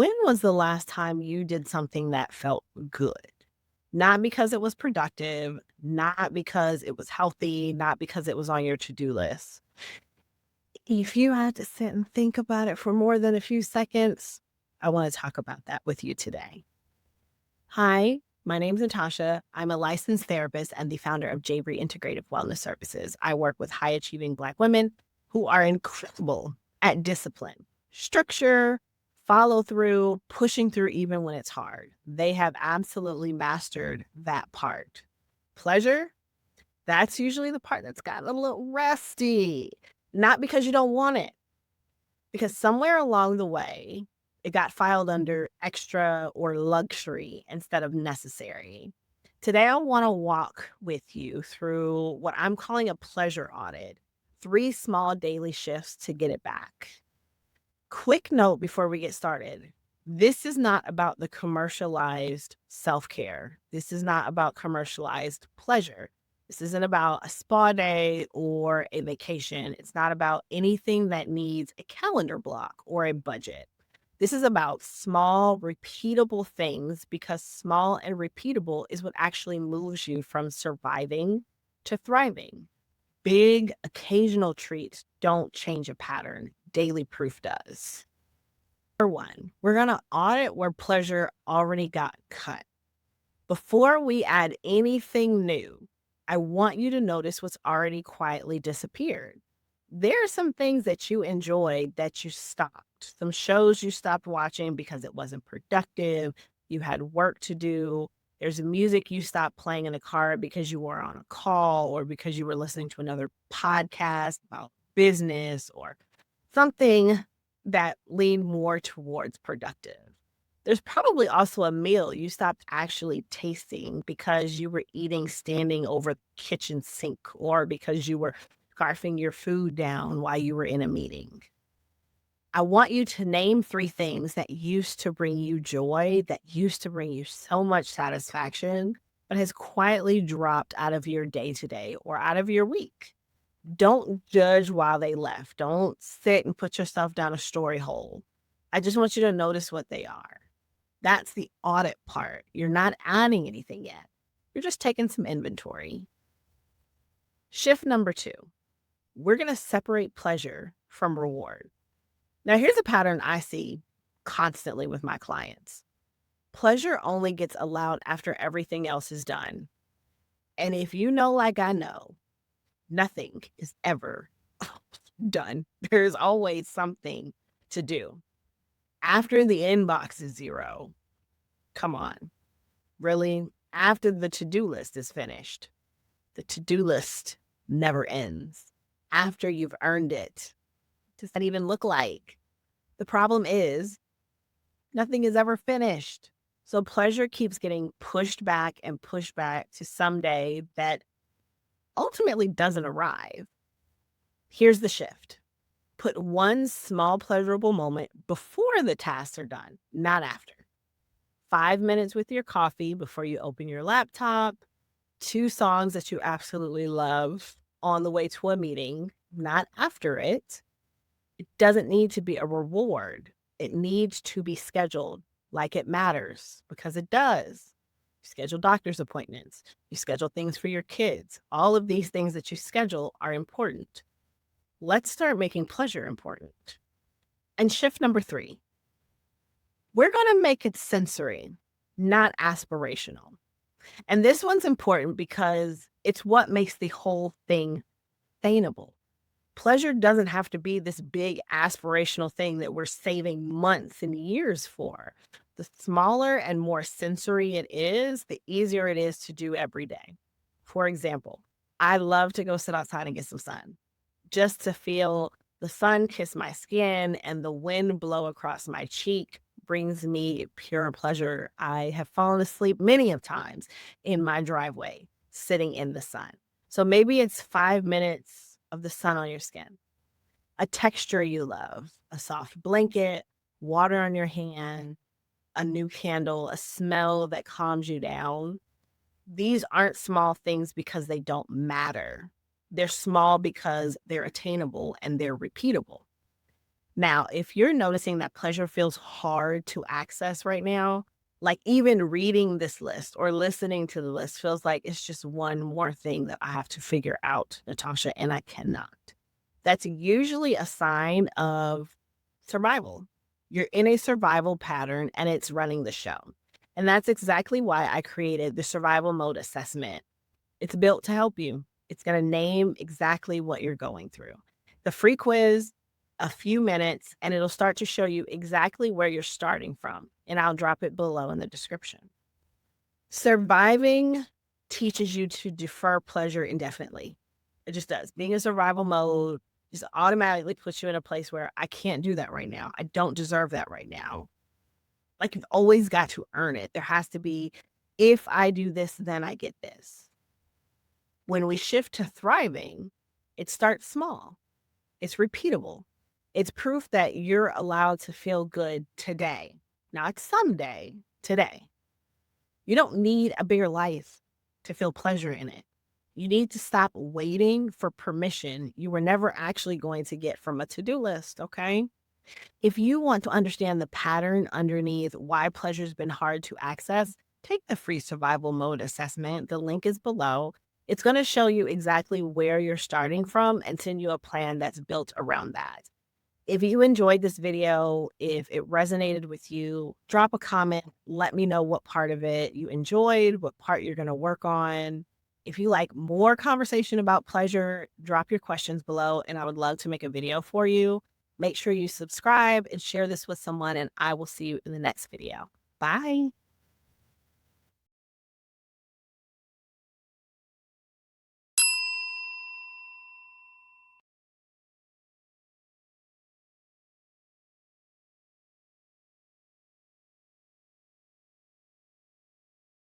When was the last time you did something that felt good? Not because it was productive, not because it was healthy, not because it was on your to-do list. If you had to sit and think about it for more than a few seconds, I want to talk about that with you today. Hi, my name's Natasha. I'm a licensed therapist and the founder of Javery Integrative Wellness Services. I work with high achieving Black women who are incredible at discipline, structure, follow through, pushing through even when it's hard. They have absolutely mastered that part. Pleasure, that's usually the part that's gotten a little rusty. Not because you don't want it, because somewhere along the way, it got filed under extra or luxury instead of necessary. Today, I want to walk with you through what I'm calling a pleasure audit, 3 small daily shifts to get it back. Quick note before we get started. This is not about the commercialized self-care. This is not about commercialized pleasure. This isn't about a spa day or a vacation. It's not about anything that needs a calendar block or a budget. This is about small, repeatable things because small and repeatable is what actually moves you from surviving to thriving. Big, occasional treats don't change a pattern. Daily proof does. Number 1, we're going to audit where pleasure already got cut. Before we add anything new, I want you to notice what's already quietly disappeared. There are some things that you enjoyed that you stopped, some shows you stopped watching because it wasn't productive, you had work to do. There's music you stopped playing in the car because you were on a call or because you were listening to another podcast about business or something that leaned more towards productive. There's probably also a meal you stopped actually tasting because you were eating standing over the kitchen sink or because you were scarfing your food down while you were in a meeting. I want you to name 3 things that used to bring you joy, that used to bring you so much satisfaction, but has quietly dropped out of your day-to-day or out of your week. Don't judge while they left. Don't sit and put yourself down a story hole. I just want you to notice what they are. That's the audit part. You're not adding anything yet. You're just taking some inventory. Shift number 2, we're going to separate pleasure from reward. Now, here's a pattern I see constantly with my clients. Pleasure only gets allowed after everything else is done. And if you know, like I know, nothing is ever done. There's always something to do. After the inbox is 0, come on, really? After the to-do list is finished, the to-do list never ends. After you've earned it, what does that even look like? The problem is nothing is ever finished. So pleasure keeps getting pushed back and pushed back to someday that ultimately doesn't arrive. Here's the shift. Put one small pleasurable moment before the tasks are done, not after. 5 minutes with your coffee before you open your laptop, 2 songs that you absolutely love on the way to a meeting, not after it. It doesn't need to be a reward. It needs to be scheduled like it matters because it does. You schedule doctor's appointments. You schedule things for your kids. All of these things that you schedule are important. Let's start making pleasure important. And shift number 3, we're going to make it sensory, not aspirational. And this one's important because it's what makes the whole thing sustainable. Pleasure doesn't have to be this big aspirational thing that we're saving months and years for. The smaller and more sensory it is, the easier it is to do every day. For example, I love to go sit outside and get some sun, just to feel the sun kiss my skin and the wind blow across my cheek brings me pure pleasure. I have fallen asleep many of times in my driveway, sitting in the sun. So maybe it's 5 minutes of the sun on your skin, a texture you love, a soft blanket, water on your hand, a new candle, a smell that calms you down. These aren't small things because they don't matter. They're small because they're attainable and they're repeatable. Now, if you're noticing that pleasure feels hard to access right now, like even reading this list or listening to the list feels like it's just one more thing that I have to figure out, Natasha, and I cannot. That's usually a sign of survival. You're in a survival pattern and it's running the show. And that's exactly why I created the survival mode assessment. It's built to help you. It's going to name exactly what you're going through. The free quiz, a few minutes, and it'll start to show you exactly where you're starting from. And I'll drop it below in the description. Surviving teaches you to defer pleasure indefinitely. It just does. Being in survival mode just automatically puts you in a place where I can't do that right now. I don't deserve that right now. Like you've always got to earn it. There has to be, if I do this, then I get this. When we shift to thriving, it starts small. It's repeatable. It's proof that you're allowed to feel good today, not someday, today. You don't need a bigger life to feel pleasure in it. You need to stop waiting for permission you were never actually going to get from a to-do list, okay? If you want to understand the pattern underneath why pleasure's been hard to access, take the free survival mode assessment. The link is below. It's going to show you exactly where you're starting from and send you a plan that's built around that. If you enjoyed this video, if it resonated with you, drop a comment. Let me know what part of it you enjoyed, what part you're going to work on. If you like more conversation about pleasure, drop your questions below and I would love to make a video for you. Make sure you subscribe and share this with someone, and I will see you in the next video. Bye.